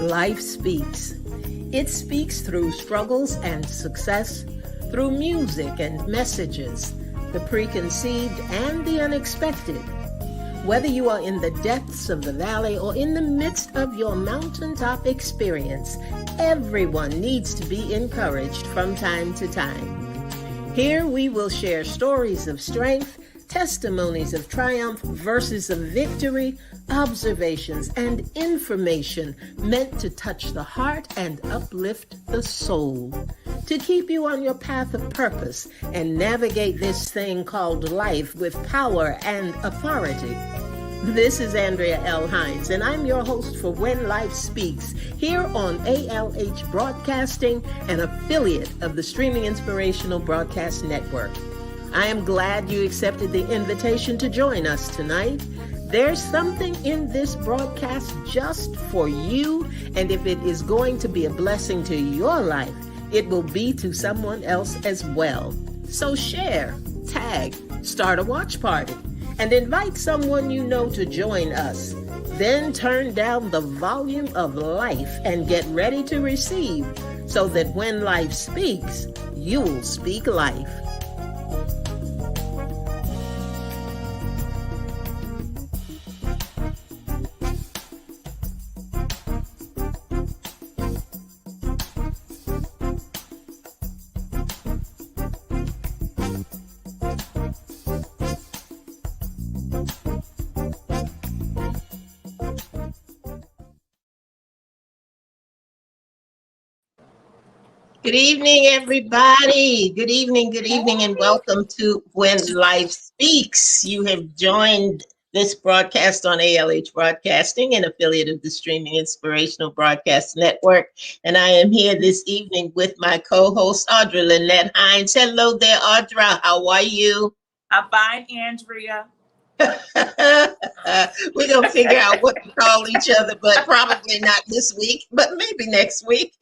Life speaks. It speaks through struggles and success, through music and messages, the preconceived and the unexpected. Whether you are in the depths of the valley or in the midst of your mountaintop experience, everyone needs to be encouraged from time to time. Here we will share stories of strength, testimonies of triumph, verses of victory, observations, and information meant to touch the heart and uplift the soul, to keep you on your path of purpose and navigate this thing called life with power and authority. This is Andrea Hines, and I'm your host for When Life Speaks, here on ALH Broadcasting, an affiliate of the Streaming Inspirational Broadcast Network. I am glad you accepted the invitation to join us tonight. There's something in this broadcast just for you, and if it is going to be a blessing to your life, it will be to someone else as well. So share, tag, start a watch party, and invite someone you know to join us. Then turn down the volume of life and get ready to receive, so that when life speaks, you'll speak life. Good evening, everybody. Good evening, and welcome to When Life Speaks. You have joined this broadcast on ALH Broadcasting, an affiliate of the Streaming Inspirational Broadcast Network. And I am here this evening with my co-host, Andrea Hines. Hello there, Audra. How are you? I'm fine, Andrea. We're going to figure out what to call each other, but probably not this week, but maybe next week.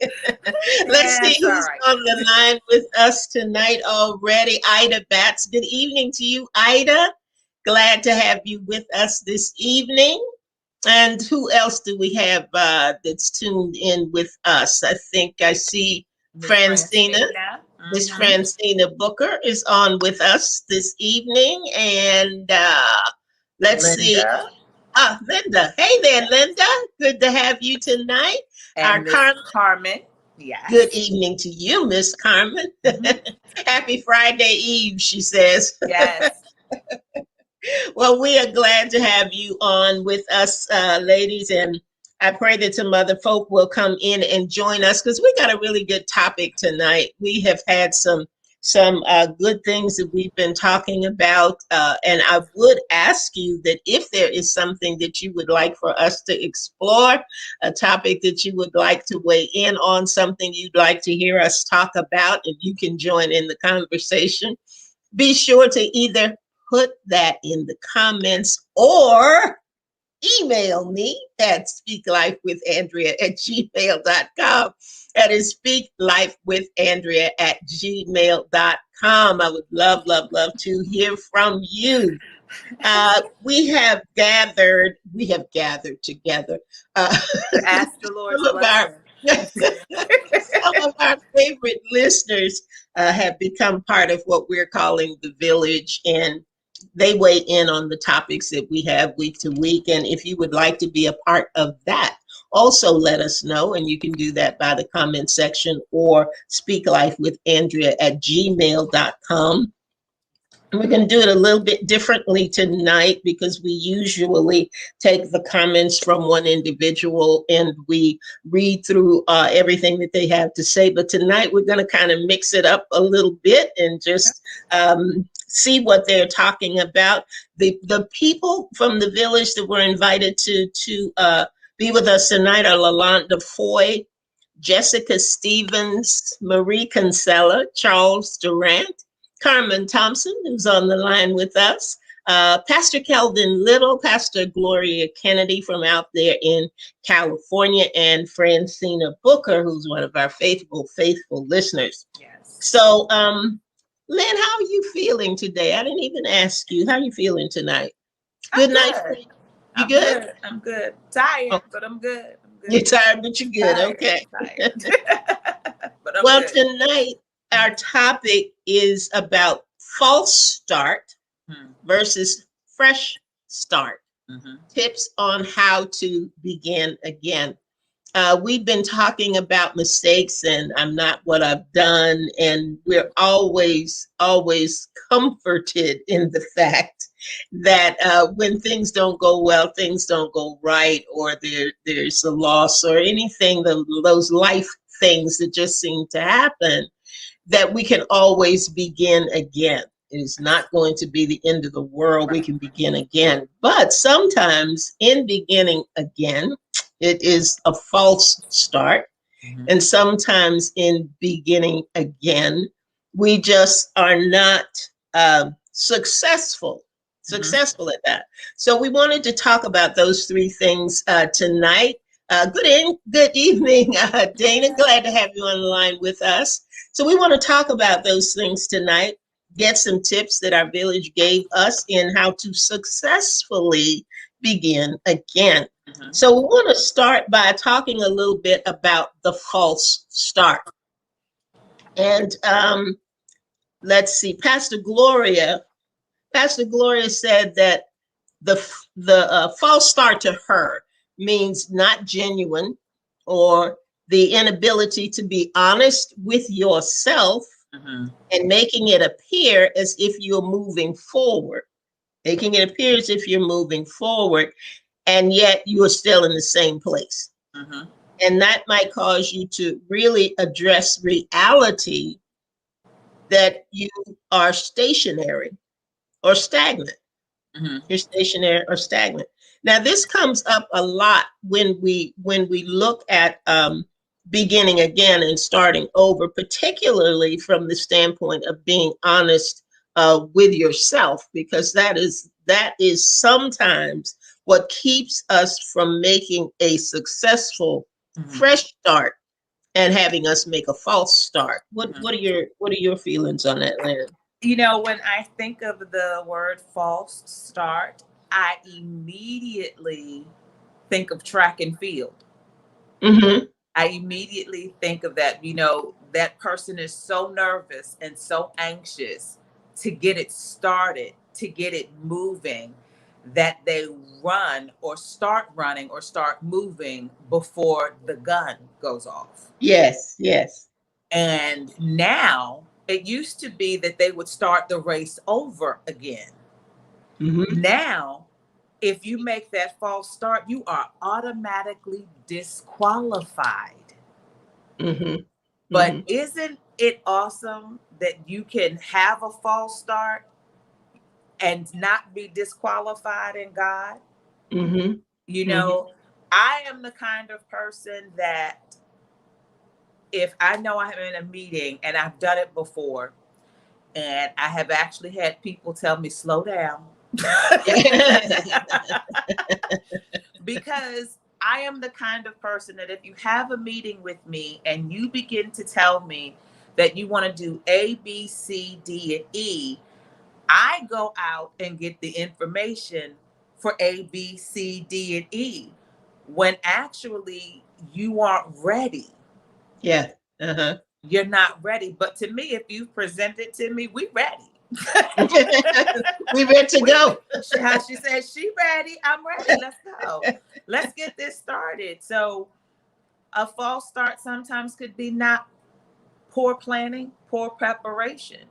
Let's see who's on the line with us tonight already. Ida Batts. Good evening to you, Ida. Glad to have you with us this evening. And who else do we have that's tuned in with us? I think I see Francina. Miss Francina Booker is on with us this evening. And let's see. Linda. Hey there, Linda. Good to have you tonight. And Carmen. Yes. Good evening to you, Miss Carmen. Happy Friday Eve, she says. Yes. Well, we are glad to have you on with us, ladies, and I pray that some other folk will come in and join us because we got a really good topic tonight. We have had some good things that we've been talking about, and I would ask you that if there is something that you would like for us to explore, a topic that you would like to weigh in on, something you'd like to hear us talk about, and you can join in the conversation, be sure to either put that in the comments or email me at speaklifewithandrea@gmail.com. That is speaklifewithandrea@gmail.com. I would love to hear from you. We have gathered together. Ask the Lord. Some of our favorite listeners have become part of what we're calling the village, and they weigh in on the topics that we have week to week. And if you would like to be a part of that, also let us know. And you can do that by the comment section or speaklifewithandrea@gmail.com. We're going to do it a little bit differently tonight because we usually take the comments from one individual and we read through everything that they have to say. But tonight we're going to kind of mix it up a little bit and just see what they're talking about. The people from the village that were invited to Be with us tonight are Lalonda Foy, Jessica Stevens, Marie Kinsella, Charles Durant, Carmen Thompson, who's on the line with us, Pastor Kelvin Little, Pastor Gloria Kennedy from out there in California, and Francina Booker, who's one of our faithful listeners. Yes. So, Lynn, how are you feeling today? I didn't even ask you. How are you feeling tonight? Good night. You good? I'm good. Tired, but I'm good. You're tired, but you're good. Tired, okay. But I'm well, good. Tonight, our topic is about false start versus fresh start. Tips on how to begin again. We've been talking about mistakes and I'm not what I've done. And we're always comforted in the fact that when things don't go well, things don't go right, or there's a loss or anything, those life things that just seem to happen, that we can always begin again. It is not going to be the end of the world. We can begin again. But sometimes in beginning again, it is a false start. And sometimes in beginning again, we just are not successful at that. So we wanted to talk about those three things tonight. Good evening, Dana. Glad to have you on the line with us. So we want to talk about those things tonight, get some tips that our village gave us in how to successfully begin again. So we want to start by talking a little bit about the false start. And let's see, Pastor Gloria said that the false start to her means not genuine, or the inability to be honest with yourself and making it appear as if you're moving forward. Making it appear as if you're moving forward, and yet you are still in the same place. And that might cause you to really address reality that you are stationary or stagnant. You're stationary or stagnant. Now, this comes up a lot when we look at beginning again and starting over, particularly from the standpoint of being honest with yourself, because that is sometimes what keeps us from making a successful fresh start and having us make a false start. What are your feelings on that, Lynn? You know, when I think of the word false start, I immediately think of track and field. I immediately think of that. You know, that person is so nervous and so anxious to get it started, to get it moving, that they run or start running or start moving before the gun goes off. Yes. And now it used to be that they would start the race over again. Now, if you make that false start, you are automatically disqualified. But isn't it awesome that you can have a false start and not be disqualified in God? You know, I am the kind of person that if I know I'm in a meeting, and I've done it before, and I have actually had people tell me, slow down. Because I am the kind of person that if you have a meeting with me and you begin to tell me that you want to do A, B, C, D, and E, I go out and get the information for A, B, C, D, and E, when actually you aren't ready. Yeah. You're not ready. But to me, if you present it to me, we ready. We ready to go. How she said, she ready, I'm ready. Let's go. Let's get this started. So a false start sometimes could be not poor planning, poor preparation.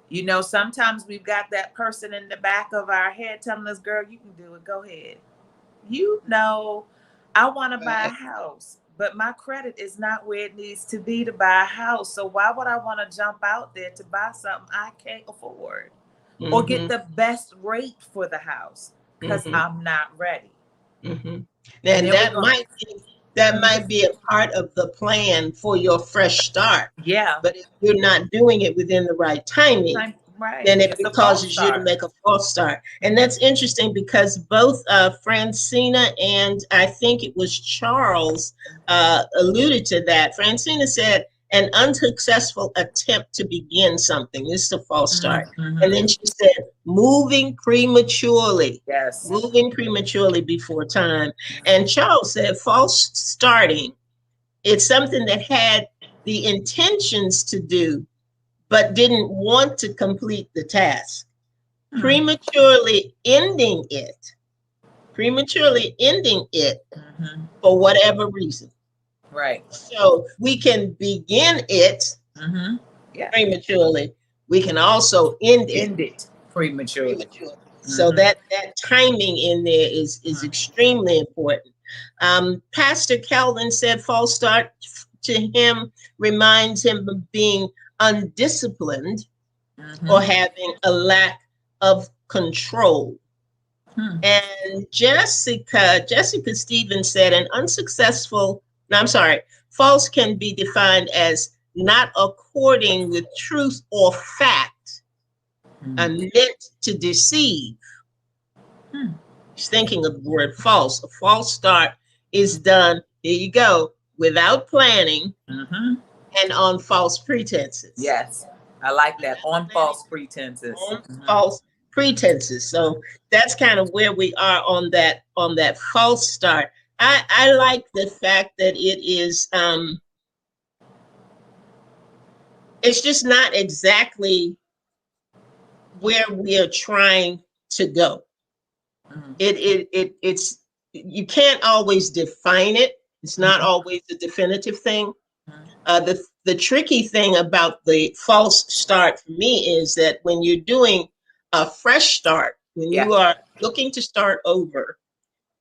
You know, sometimes we've got that person in the back of our head telling us, girl, you can do it. Go ahead. You know, I want to buy a house, but my credit is not where it needs to be to buy a house. So why would I want to jump out there to buy something I can't afford or get the best rate for the house? Because I'm not ready. And And then we're going. that might be a part of the plan for your fresh start. Yeah. But if you're not doing it within the right timing, Right. then it It's a false causes you to start. make a false start. And that's interesting because both Francina and I think it was Charles alluded to that. Francina said, an unsuccessful attempt to begin something. This is a false start. And then she said, moving prematurely. Yes. Moving prematurely before time. And Charles said, false starting. It's something that had the intentions to do, but didn't want to complete the task. Prematurely ending it for whatever reason. Right. So we can begin it prematurely. We can also end it prematurely. So that timing in there is extremely important. Pastor Calvin said false start to him reminds him of being undisciplined or having a lack of control. And Jessica Stevens said false can be defined as not according with truth or fact and meant to deceive. He's thinking of the word false. A false start is done, here you go, without planning and on false pretenses. Yes, I like that. On false pretenses. On false pretenses. So that's kind of where we are on that false start. I like the fact that it is it's just not exactly where we are trying to go. It's you can't always define it. It's not always a definitive thing. The tricky thing about the false start for me is that when you're doing a fresh start, when you are looking to start over,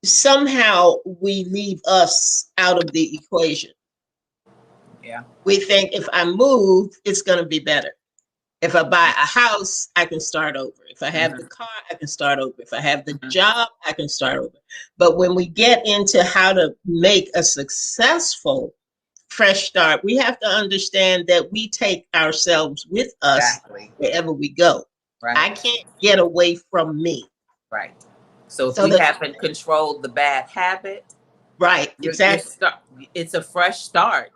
somehow we leave us out of the equation. Yeah. We think if I move, it's going to be better. If I buy a house, I can start over. If I have the car, I can start over. If I have the job, I can start over. But when we get into how to make a successful fresh start, we have to understand that we take ourselves with us wherever we go. Right. I can't get away from me. Right. So if we haven't controlled the bad habit, right, exactly. It's a fresh start,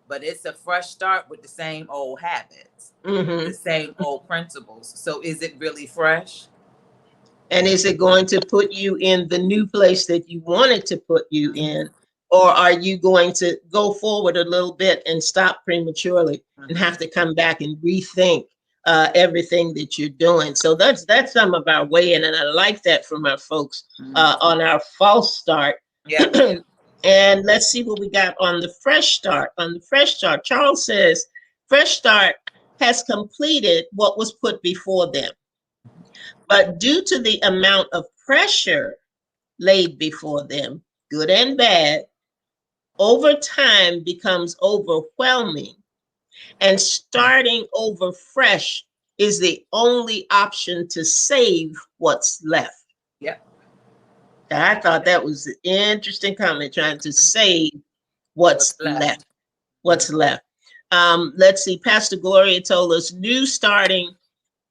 but it's a fresh start with the same old habits, the same old principles. So is it really fresh? And is it going to put you in the new place that you wanted to put you in? Or are you going to go forward a little bit and stop prematurely and have to come back and rethink everything that you're doing? So that's some of our way in, and I like that from our folks on our false start. Yeah. And let's see what we got on the fresh start. On the fresh start, Charles says, fresh start has completed what was put before them. But due to the amount of pressure laid before them, good and bad, over time becomes overwhelming, and starting over fresh is the only option to save what's left. Yeah. I thought that was an interesting comment, trying to save what's left. What's left. Let's see. Pastor Gloria told us new starting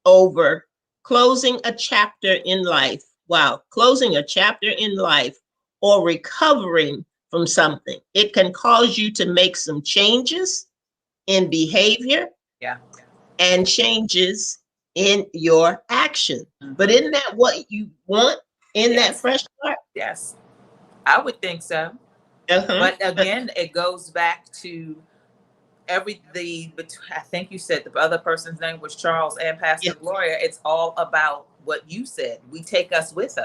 over, closing a chapter in life. Wow. Closing a chapter in life or recovering from something. It can cause you to make some changes in behavior and changes in your action. But isn't that what you want in that fresh start? Yes, I would think so. But again, it goes back to I think you said the other person's name was Charles and Pastor Gloria. It's all about what you said. We take us with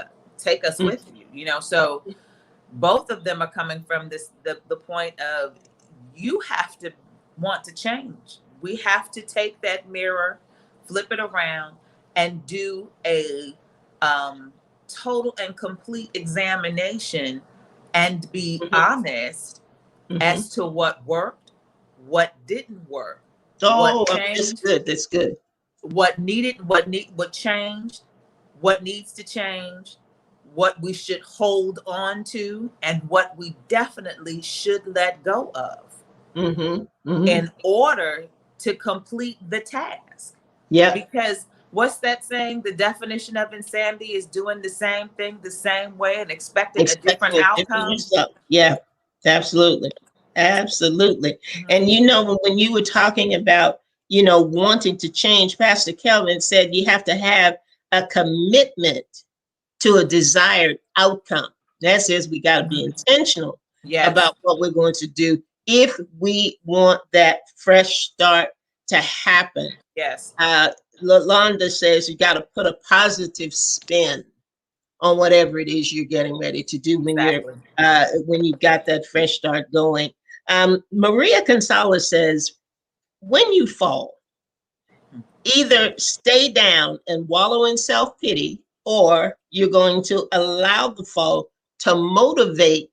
you, so both of them are coming from the point of you have to want to change. We have to take that mirror, flip it around, and do a total and complete examination and be honest as to what worked, what didn't work. What changed, that's good. What changed, what needs to change, what we should hold on to, and what we definitely should let go of in order to complete the task. Yeah. Because what's that saying? The definition of insanity is doing the same thing the same way and expecting a different Expecting a different outcome. result. Yeah, absolutely. Absolutely. And you know, when you were talking about, you know, wanting to change, Pastor Kelvin said you have to have a commitment to a desired outcome. That says we got to be intentional about what we're going to do if we want that fresh start to happen. Yes. Lalonda says you got to put a positive spin on whatever it is you're getting ready to do when when you got that fresh start going. Maria Gonzalez says, when you fall, either stay down and wallow in self-pity, or you're going to allow the fall to motivate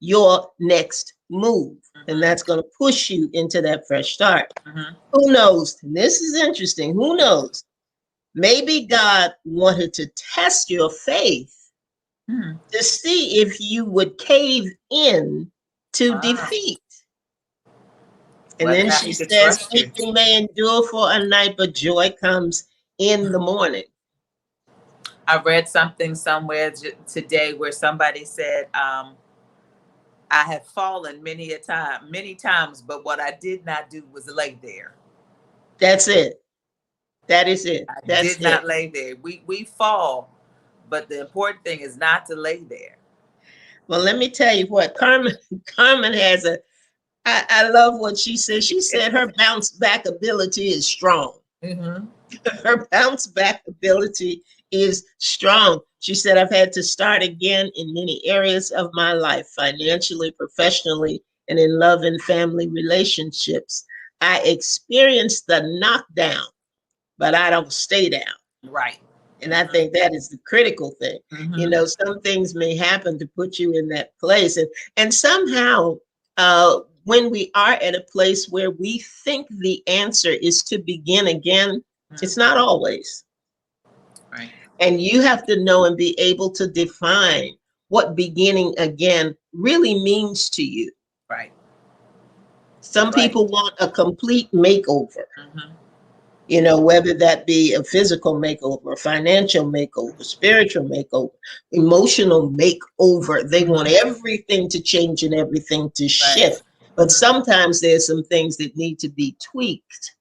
your next move. And that's going to push you into that fresh start. Who knows? And this is interesting. Who knows? Maybe God wanted to test your faith to see if you would cave in to defeat. And then she says, weeping may endure for a night, but joy comes in the morning. I read something somewhere today where somebody said, I have fallen many times, but what I did not do was lay there. That's it. That is it. I did not lay there. We fall, but the important thing is not to lay there. Well, let me tell you what, Carmen has I love what she said. She said her bounce back ability is strong. Her bounce back ability is strong. She said, I've had to start again in many areas of my life, financially, professionally, and in love and family relationships. I experienced the knockdown, but I don't stay down. Right. And I think that is the critical thing. You know, some things may happen to put you in that place. And somehow, when we are at a place where we think the answer is to begin again, it's not always. Right. And you have to know and be able to define what beginning again really means to you. Right. Some people want a complete makeover. You know, whether that be a physical makeover, a financial makeover, spiritual makeover, emotional makeover. They want everything to change and everything to shift. But sometimes there's some things that need to be tweaked.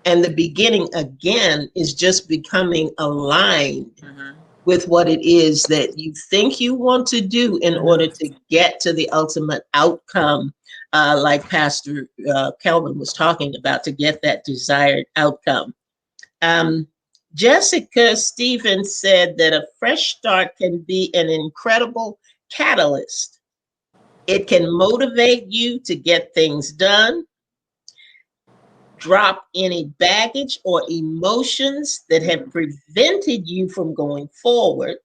And the beginning again is just becoming aligned with what it is that you think you want to do in order to get to the ultimate outcome. Like Pastor Kelvin was talking about, to get that desired outcome. Jessica Stevens said that a fresh start can be an incredible catalyst. It can motivate you to get things done, drop any baggage or emotions that have prevented you from going forward,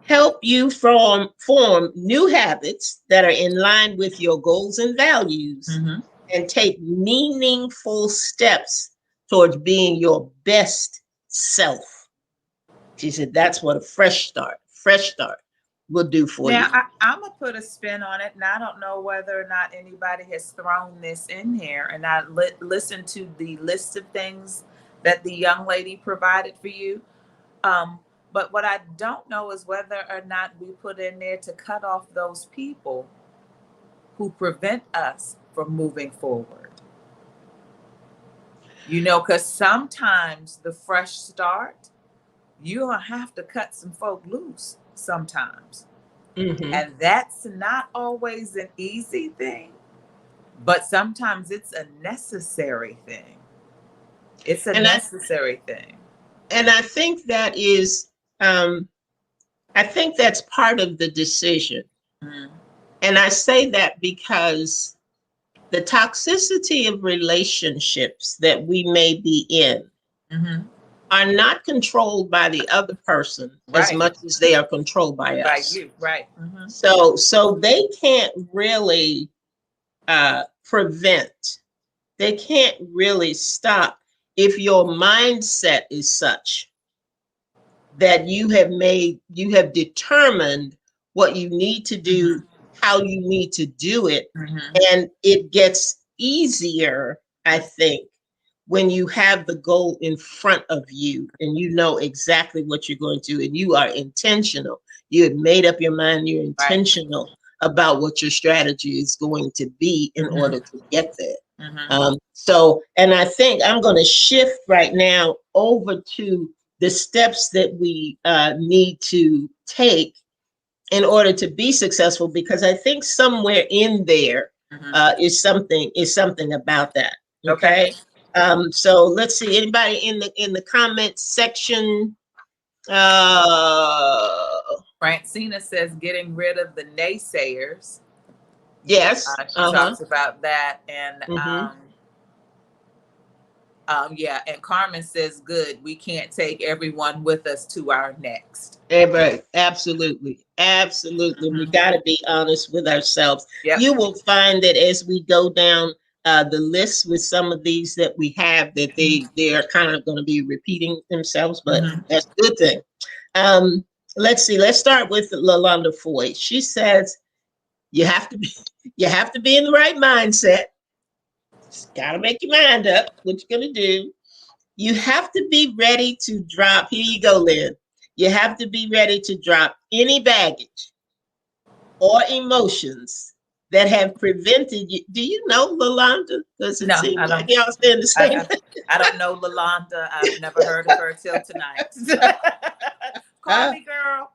help you form new habits that are in line with your goals and values, and take meaningful steps towards being your best self. She said that's what a fresh start will do for you. Now, I'm going to put a spin on it, and I don't know whether or not anybody has thrown this in here, and I listened to the list of things that the young lady provided for you. But what I don't know is whether or not we put in there to cut off those people who prevent us from moving forward. You know, because sometimes the fresh start, you'll have to cut some folk loose sometimes. And that's not always an easy thing, but sometimes it's a necessary thing. It's a necessary thing. And I think that is, I think that's part of the decision. And I say that because the toxicity of relationships that we may be in are not controlled by the other person as much as they are controlled by us. By you, right. So they can't really prevent, they can't really stop if your mindset is such that you have determined what you need to do, how you need to do it. And it gets easier, I think, when you have the goal in front of you and you know exactly what you're going to do and you are intentional. You have made up your mind, you're intentional about what your strategy is going to be in order to get there. So, and I think I'm going to shift right now over to the steps that we need to take in order to be successful, because I think somewhere in there is something about that. Okay. So let's see. Anybody in the comments section? Francina says getting rid of the naysayers. Yes. She talks about that, and yeah, and Carmen says, good, we can't take everyone with us to our next. Right. Absolutely. We got to be honest with ourselves. You will find that as we go down the list with some of these that we have, that they are kind of going to be repeating themselves, but that's a good thing. Let's see. Let's start with Lalonda Foy. She says, you have to be in the right mindset. Just got to make your mind up what you're going to do. You have to be ready to drop. Here you go, Lynn. You have to be ready to drop any baggage or emotions that have prevented you. Do you know Lalonda? Does it seem like y'all saying the same thing? I don't know Lalonda. I've never heard of her till tonight. Call me, girl.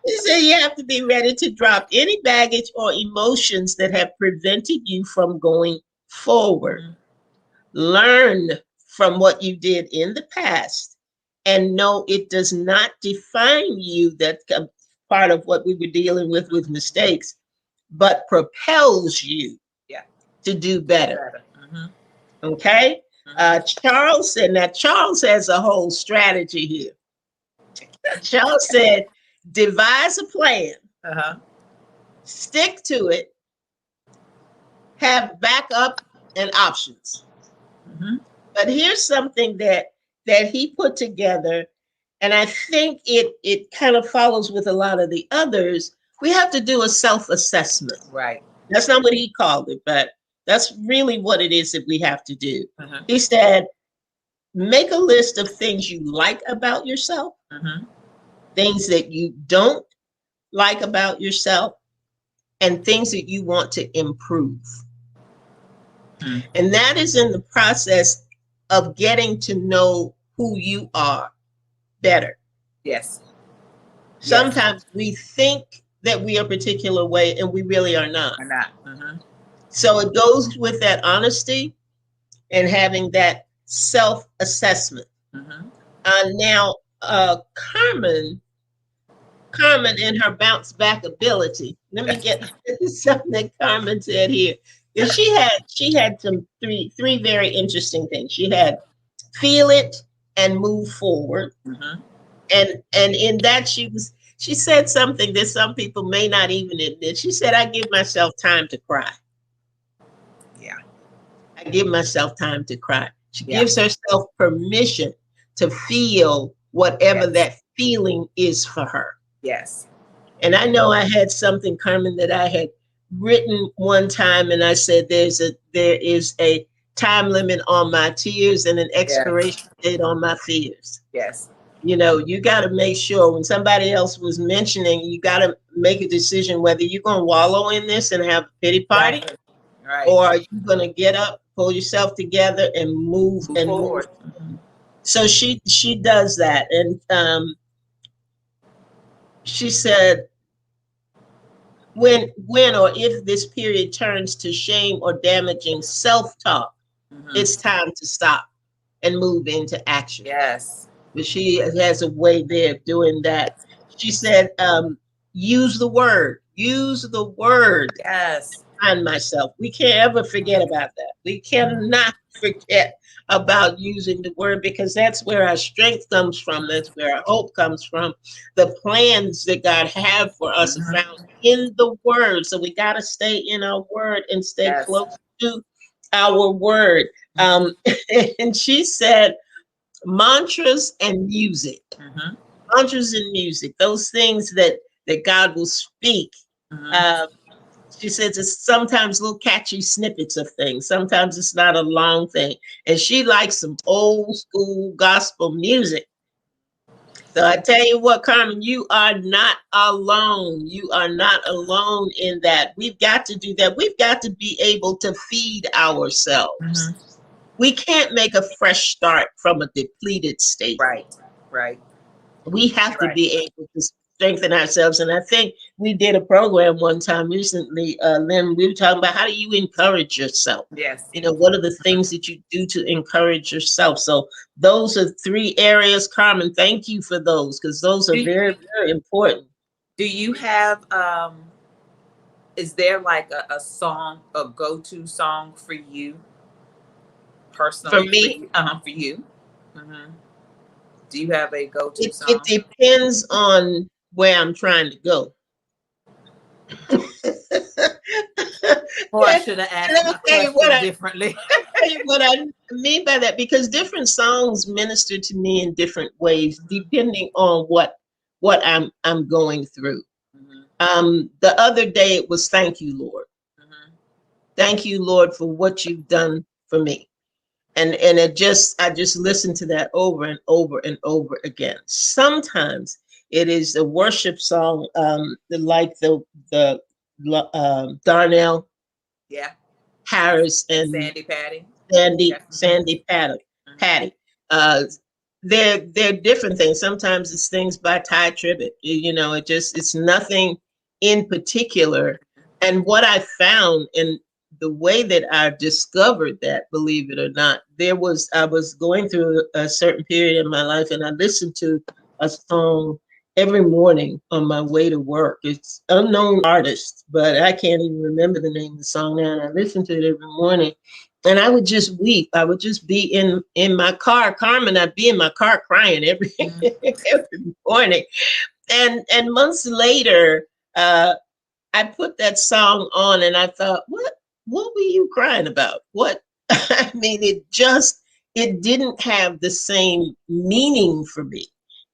You say you have to be ready to drop any baggage or emotions that have prevented you from going forward. Learn from what you did in the past and know it does not define you. That's part of what we were dealing with mistakes, but propels you to do better. Okay? Charles said, now Charles has a whole strategy here. Charles said, devise a plan, stick to it, have backup and options. But here's something that he put together, and I think it kind of follows with a lot of the others. We have to do a self-assessment. Right. That's not what he called it, but that's really what it is that we have to do. He said, make a list of things you like about yourself, things that you don't like about yourself, and things that you want to improve. And that is in the process of getting to know who you are better. Yes. Sometimes we think that we are a particular way and we really are not. So it goes with that honesty and having that self-assessment. Now, Carmen and her bounce back ability. Let me get something that Carmen said here. She had some three very interesting things. She had feel it and move forward. And in that she said something that some people may not even admit. She said, I give myself time to cry. Yeah. I give myself time to cry. She gives herself permission to feel whatever that feeling is for her. Yes. And I know I had something, Carmen, that I had written one time, and I said there is a time limit on my tears and an expiration date on my fears. Yes. You know, you got to make sure when somebody else was mentioning, you got to make a decision whether you're going to wallow in this and have a pity party, or are you going to get up, pull yourself together, and move forward. So she does that, and she said, when or if this period turns to shame or damaging self-talk, it's time to stop and move into action. Yes. But she has a way there of doing that. She said, use the word. Yes. On myself. We can't ever forget about that. We cannot forget about using the word, because that's where our strength comes from. That's where our hope comes from. The plans that God have for us are found in the word. So we got to stay in our word and stay close to our word. And she said, mantras and music. Mm-hmm. Mantras and music, those things that God will speak. Mm-hmm. Uh, she says it's sometimes little catchy snippets of things. Sometimes it's not a long thing. And she likes some old school gospel music. So I tell you what, Carmen, you are not alone. You are not alone in that. We've got to do that. We've got to be able to feed ourselves. Mm-hmm. We can't make a fresh start from a depleted state. Right. Right. We have to Right. be able to strengthen ourselves. And I think we did a program one time recently, Lynn, we were talking about how do you encourage yourself? Yes. You know, what are the things that you do to encourage yourself? So those are three areas, Carmen. Thank you for those, because those are Do, very, very important. do you have is there like a song, a go-to song for you For personally, for me, you? For you. Mm-hmm. Do you have a go-to it song? depends on where I'm trying to go. Or I And should have asked let me my tell you what question differently. tell you what I mean by that, because different songs minister to me in different ways depending on what I'm going through. Mm-hmm. The other day it was thank you, Lord. Mm-hmm. Thank you, Lord, for what you've done for me. And I just listen to that over and over and over again. Sometimes it is a worship song, like the Darnell Yeah. Harris And and Sandy Patty. Sandy, Yes. Mm-hmm. Sandy Patty, Mm-hmm. Patty. Uh, they're different things. Sometimes it's things by Ty Tribbett. You know, it's nothing in particular. And what I found in the way that I discovered that, believe it or not, I was going through a certain period in my life, and I listened to a song every morning on my way to work. It's unknown artist, but I can't even remember the name of the song now. And I listened to it every morning, and I would just weep. I would just be in my car, Carmen. I'd be in my car crying every Mm-hmm. every morning. And months later, I put that song on, and I thought, what were you crying about? What? I mean, it didn't have the same meaning for me,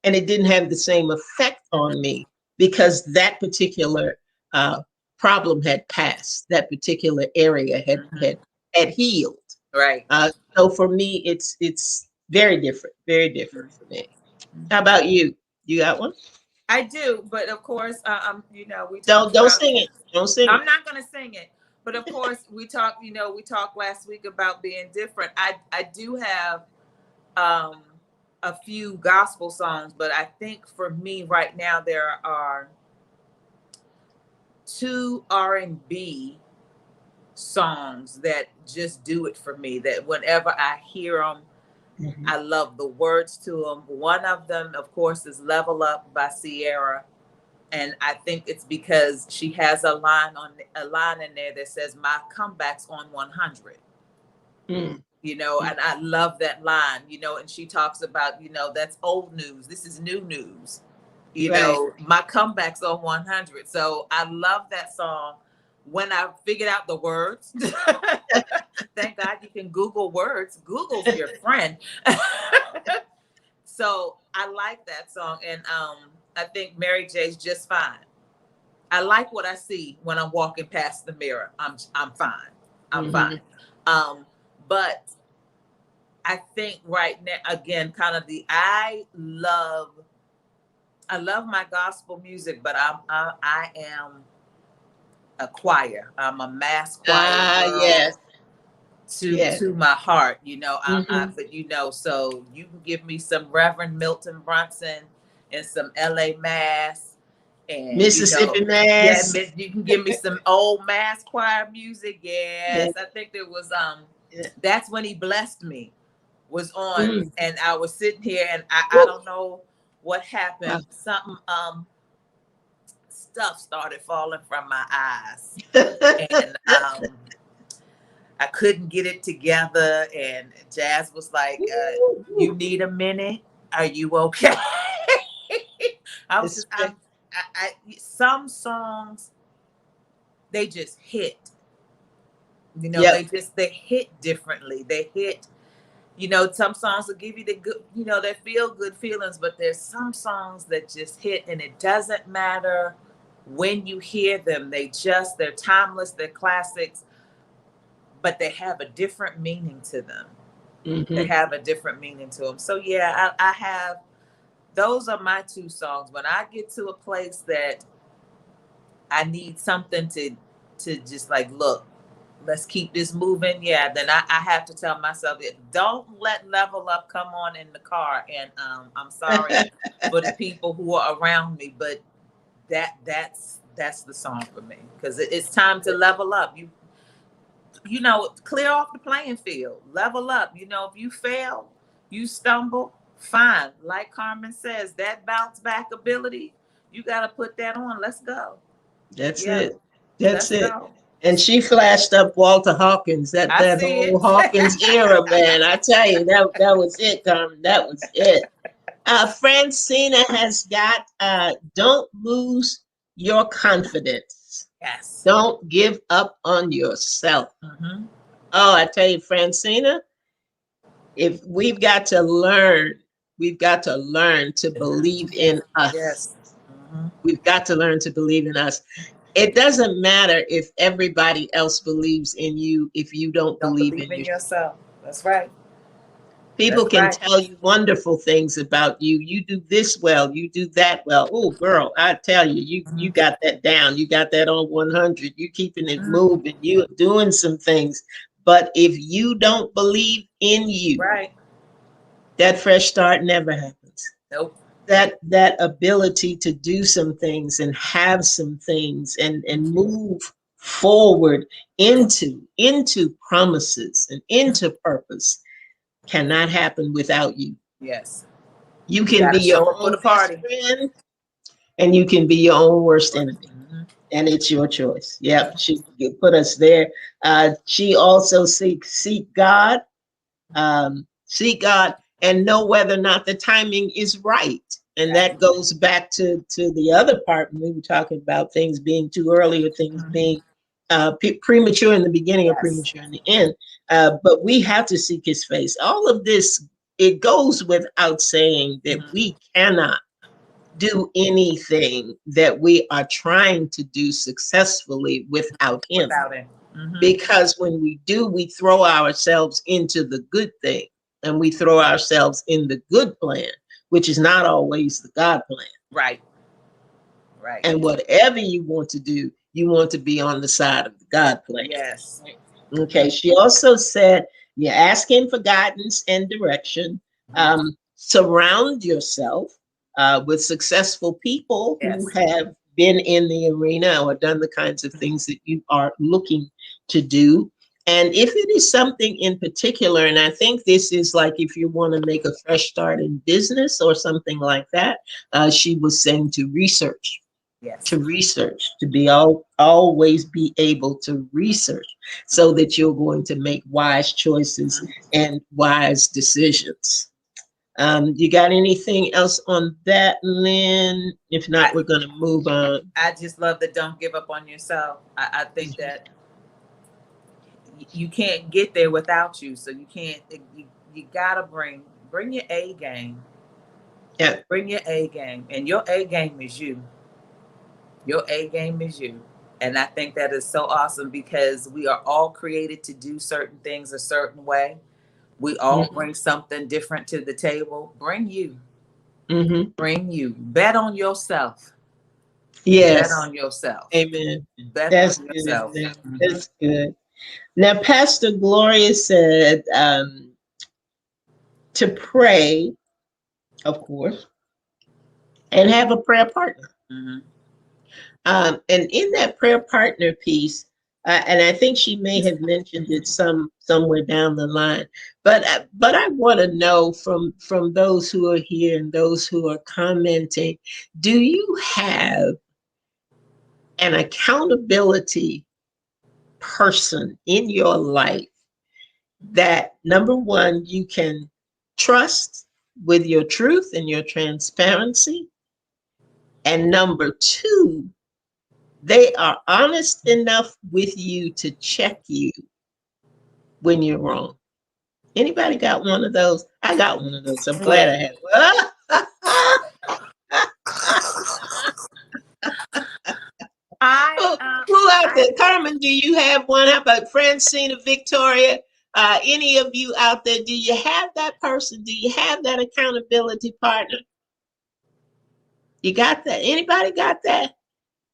and it didn't have the same effect on me because that particular uh, problem had passed. That particular area Mm-hmm. had healed. Right. So for me, it's very different for me. How about you? You got one? I do, but of course, we talked Don't about. sing it. Don't sing I'm it. not gonna sing it, but of course, we talked last week about being different. I do have um a few gospel songs, but I think for me right now there are two R&B songs that just do it for me. That whenever I hear them, Mhm. I love the words to them. One of them, of course, is "Level Up" by Sierra. And I think it's because she has a line in there that says my comeback's on 100. Mm. And I love that line. And she talks about, that's old news, this is new news. Right. My comeback's on 100. So I love that song. When I figured out the words, thank God you can Google words. Google's your friend. So I like that song. And I think Mary J's Just Fine. I like what I see when I'm walking past the mirror. I'm fine. I'm Hmm. fine. But I think right now, again, kind of I love my gospel music, but I am a choir. I'm a mass choir Yes, girl yes. to my heart. Hmm. But so you can give me some Reverend Milton Brunson and some L.A. Mass. And Mississippi yeah, Mass. you can give me some old mass choir music. Yeah, Yes, I think there was yeah. That's When He Blessed Me was on, Mm. and I was sitting here, and I Woo. don't know what Wow. happened. Something stuff started falling from my eyes, and I couldn't get it together. And Jazz was like, "You need a minute? Are you okay?" I was just It's- some songs, they just hit. Yep. They hit differently. They hit, Some songs will give you the good, that feel good feelings, but there's some songs that just hit, and it doesn't matter when you hear them. They're timeless, they're classics, but they have a different meaning to them. Mm-hmm. They have a different meaning to them. So yeah, I have, those are my two songs. When I get to a place that I need something to just like, look, let's keep this moving. Yeah, then I have to tell myself, don't let Level Up come on in the car. And I'm sorry for the people who are around me, but that's the song for me, because it's time to level up. Clear off the playing field, level up. If you fail, you stumble, fine. Like Carmen says, that bounce back ability, you got to put that on. Let's go. That's Yeah. it. That's Let's it. go. And she flashed up Walter Hawkins, that whole Hawkins era, man. I tell you, that was it, Carmen. That was it. Francina has got, don't lose your confidence. Yes. Don't give up on yourself. Mm-hmm. Oh, I tell you, Francina, if we've got to learn to believe in us. Yes. Mm-hmm. We've got to learn to believe in us. It doesn't matter if everybody else believes in you if you don't believe in yourself. That's right. People can tell you wonderful things about you. You do this well, you do that well. Oh, girl, I tell you, you got that down. You got that on 100. You keeping it moving. You're doing some things. But if you don't believe in you, right, that fresh start never happens. Nope. That ability to do some things and have some things and move forward into promises and into purpose cannot happen without you. Yes. You can be your own best friend and you can be your own worst enemy. Mm-hmm. And it's your choice. Yep, she put us there. She also seek God. Seek God and know whether or not the timing is right. And that goes back to the other part when we were talking about things being too early or things being premature in the beginning or premature in the end. But we have to seek his face. All of this, it goes without saying that we cannot do anything that we are trying to do successfully without him. Because when we do, we throw ourselves into the good thing and we throw ourselves in the good plan, which is not always the God plan. Right. And whatever you want to do, you want to be on the side of the God plan. Yes. Okay. She also said, you're asking for guidance and direction. Surround yourself with successful people who have been in the arena or done the kinds of things that you are looking to do. And if it is something in particular, and I think this is like if you want to make a fresh start in business or something like that, she was saying to research. Yes. To research, to be always be able to research so that you're going to make wise choices and wise decisions. You got anything else on that, Lynn? If not, we're going to move on. I just love that don't give up on yourself. I think that you can't get there without you. So you can't, you got to bring your A game. Yeah. Bring your A game. And your A game is you. Your A game is you. And I think that is so awesome because we are all created to do certain things a certain way. We all bring something different to the table. Bring you. Bring you. Bet on yourself. Yes. Bet on yourself. Amen. Bet on yourself. Good. That's good. Now, Pastor Gloria said to pray, of course, and have a prayer partner. And in that prayer partner piece, and I think she may have mentioned it somewhere down the line, but I want to know from those who are here and those who are commenting, do you have an accountability person in your life that, number one, you can trust with your truth and your transparency, and number two, they are honest enough with you to check you when you're wrong? Anybody got one of those? I got one of those. I'm glad I have. Who out there? Carmen, do you have one? How about Francine or Victoria? Any of you out there, do you have that person? Do you have that accountability partner? You got that? Anybody got that?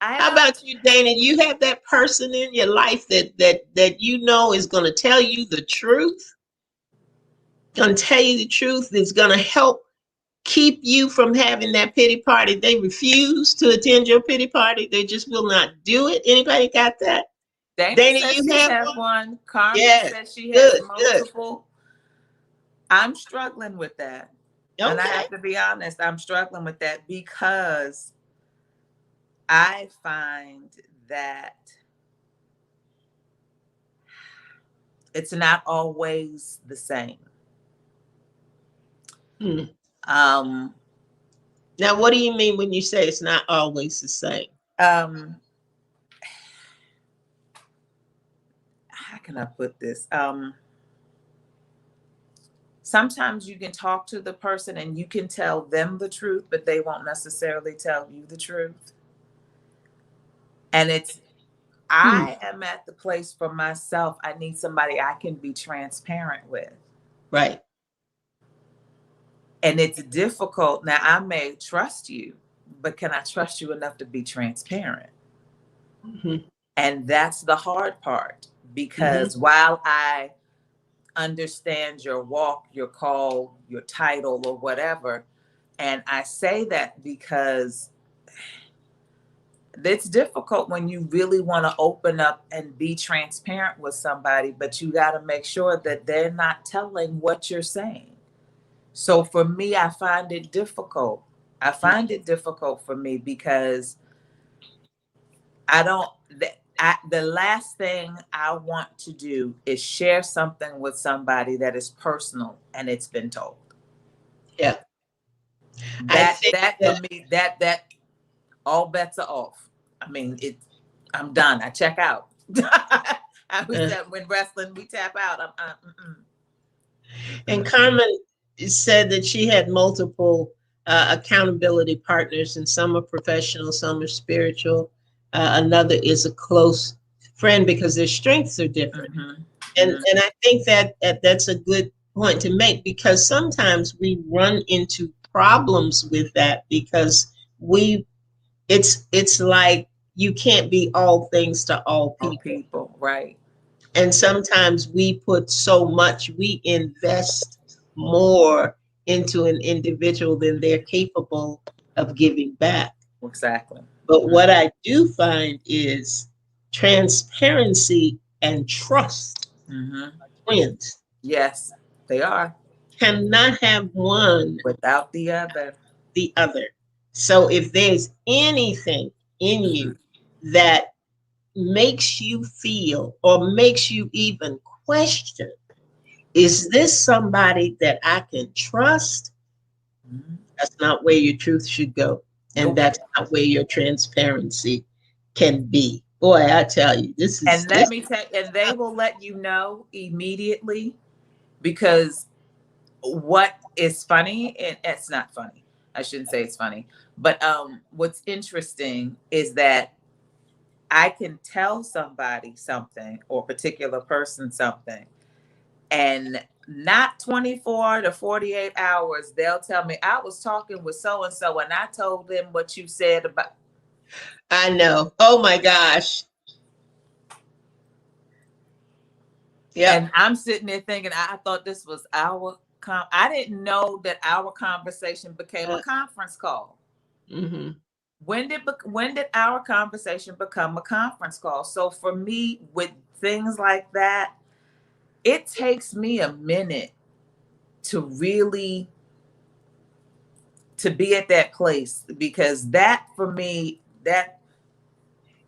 How about you, Dana? You have that person in your life that you know is going to tell you the truth, going to tell you the truth, is going to help keep you from having that pity party. They refuse to attend your pity party. They just will not do it. Anybody got that? Dana says you have one. Carmen says she has multiple. I'm struggling with that. Okay. And I have to be honest, I'm struggling with that because I find that it's not always the same. Now, what do you mean when you say it's not always the same? How can I put this? Sometimes you can talk to the person and you can tell them the truth, but they won't necessarily tell you the truth. And I am at the place for myself. I need somebody I can be transparent with. Right. And it's difficult. Now, I may trust you, but can I trust you enough to be transparent? Mm-hmm. And that's the hard part, because while I understand your walk, your call, your title, or whatever, and I say that because it's difficult when you really want to open up and be transparent with somebody, but you got to make sure that they're not telling what you're saying. So for me, I find it difficult. I find it difficult for me because the last thing I want to do is share something with somebody that is personal and it's been told. Yeah. That for me, that all bets are off. I mean, I'm done. I check out. When wrestling, we tap out. And Carmen said that she had multiple accountability partners, and some are professional, some are spiritual. Another is a close friend because their strengths are different. And I think that's a good point to make, because sometimes we run into problems with that because it's like you can't be all things to all people. Right. And sometimes we we invest more into an individual than they're capable of giving back. Exactly. But what I do find is transparency and trust are twins. Yes, they are. Cannot have one without the other. So if there's anything in you that makes you feel or makes you even question, is this somebody that I can trust? That's not where your truth should go. And that's not where your transparency can be. Boy, I tell you, this is. And let me tell you, and they will let you know immediately, because what is funny, and it's not funny. I shouldn't say it's funny, but what's interesting is that I can tell somebody something or a particular person something, and not 24 to 48 hours, they'll tell me, I was talking with so-and-so and I told them what you said about. I know. Oh my gosh. Yeah. And I'm sitting there thinking, I thought this was I didn't know that our conversation became a conference call. When did our conversation become a conference call? So for me, with things like that, it takes me a minute to really be at that place, because that for me, that.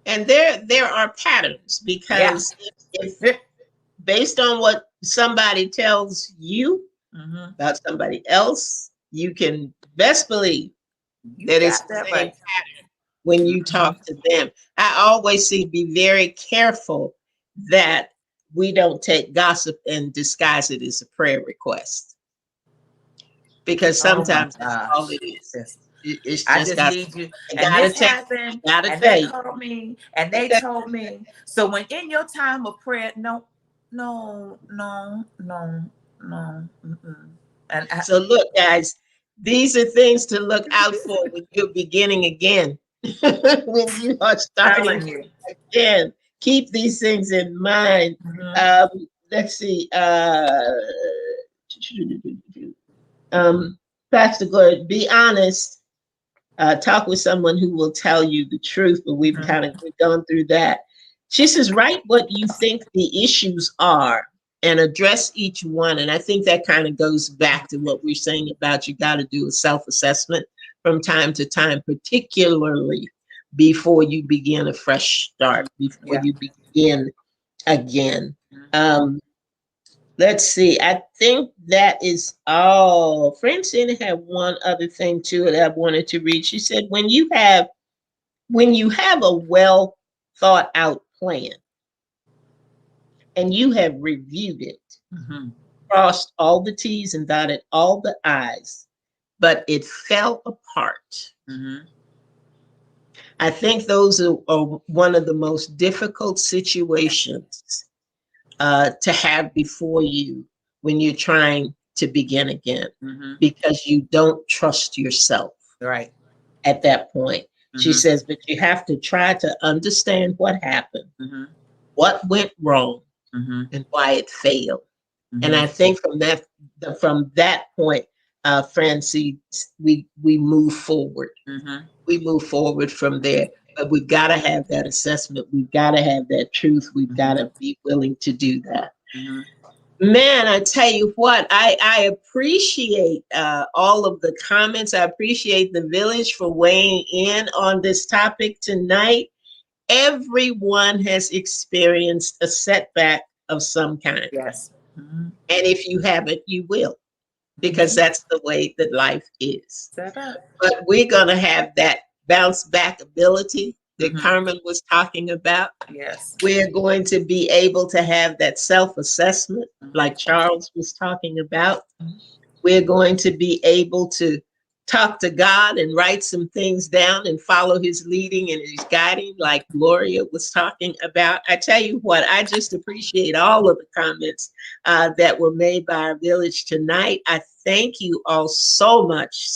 And there are patterns, because if based on what somebody tells you about somebody else, you can best believe that it's the same pattern when you talk to them. I always say be very careful that we don't take gossip and disguise it as a prayer request, because Oh my sometimes that's all gosh. it is. Yes. It's I just just got. need you. I And gotta this tell. happened, Gotta and they tell you. called me, and they told me. So when in your time of prayer, no, no, no, no, no. Mm-mm. And So look, guys, these are things to look out for when you're beginning again. When you are starting telling you. again, keep these things in mind. Mhm. Let's see. Um, Pastor Gloria, be honest. Talk with someone who will tell you the truth, but we've Mhm. kind of gone through that. She says, write what you think the issues are and address each one. And I think that kind of goes back to what we're saying about you got to do a self-assessment from time to time, particularly before you begin a fresh start, before Yeah. you begin again. Mhm. Um, let's see. I think that is all. Francine had one other thing too that I wanted to read. She said, when you have a well thought out plan and you have reviewed it, Mhm. crossed all the T's and dotted all the I's, but it fell apart. Mhm. I think those are one of the most difficult situations to have before you when you're trying to begin again, Mhm. because you don't trust yourself Right. at that point. She Mhm. says, but you have to try to understand what happened, Mhm. what went wrong, Mhm. and why it failed. And Mhm. I think from that point, Francie, we move forward. Mhm. We move forward from there. But we've got to have that assessment. We've got to have that truth. We've got Mhm. to be willing to do that. Mhm. Man, I tell you what, I appreciate all of the comments. I appreciate the village for weighing in on this topic tonight. Everyone has experienced a setback of some kind. Yes. Mhm. And if you haven't, you will, because Mhm. that's the way that life is. Set up. But we're going to have that bounce back ability that Mhm. Carmen was talking about. Yes. We're going to be able to have that self assessment, Mhm. like Charles was talking about. We're going to be able to talk to God and write some things down and follow his leading and his guiding, like Gloria was talking about. I tell you what, I just appreciate all of the comments that were made by our village tonight. I thank you all so much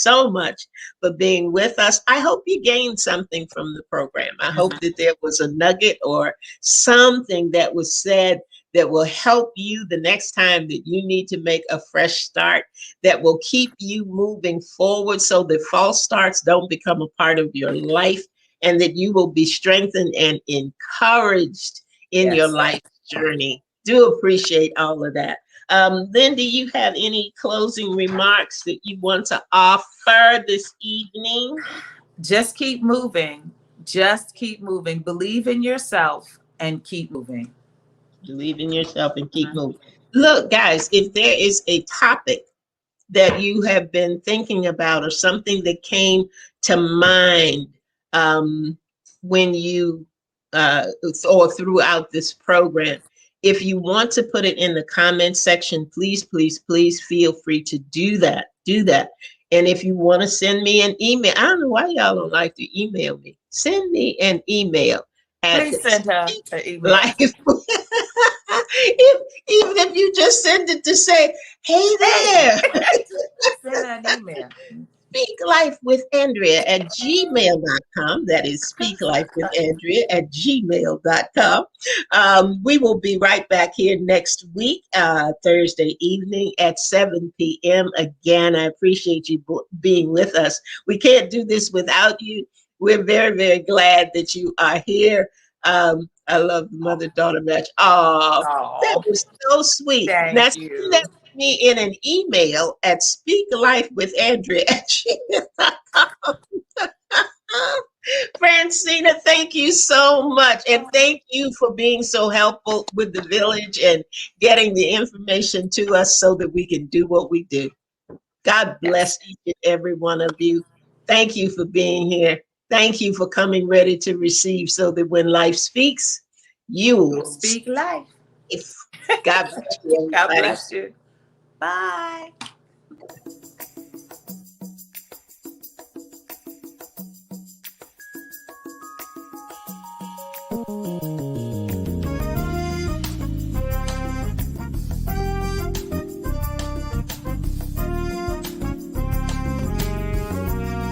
for being with us. I hope you gained something from the program. I hope Mhm. that there was a nugget or something that was said that will help you the next time that you need to make a fresh start, that will keep you moving forward so that false starts don't become a part of your life, and that you will be strengthened and encouraged in your Yes. life journey. Do appreciate all of that. Lynn, do you have any closing remarks that you want to offer this evening? Just keep moving. Just keep moving. Believe in yourself and keep moving. Believe in yourself and keep Mhm. moving. Look, guys, if there is a topic that you have been thinking about or something that came to mind um, when you or throughout this program, if you want to put it in the comment section, please feel free to do that. Do that. And if you want to send me an email, I don't know why y'all don't like to email me. Send me an email at Please send her an email. life. Even if you just send it to say, hey Hey, there. send her an email. Speak Life with Andrea at gmail.com. That is Speak Life with Andrea at gmail.com. We will be right back here next week, Thursday evening at 7 p.m. Again, I appreciate you being with us. We can't do this without you. We're very glad that you are here. I love the mother-daughter match. Oh, that Oh, was so sweet. Now, thank send that you. me in an email at speaklifewithandrea at gmail.com. Francina, thank you so much. And thank you for being so helpful with the village and getting the information to us so that we can do what we do. God Yes. bless each and every one of you. Thank you for being here. Thank you for coming ready to receive so that when life speaks, you You'll will speak life. life. God bless you, God everybody. bless you. Bye.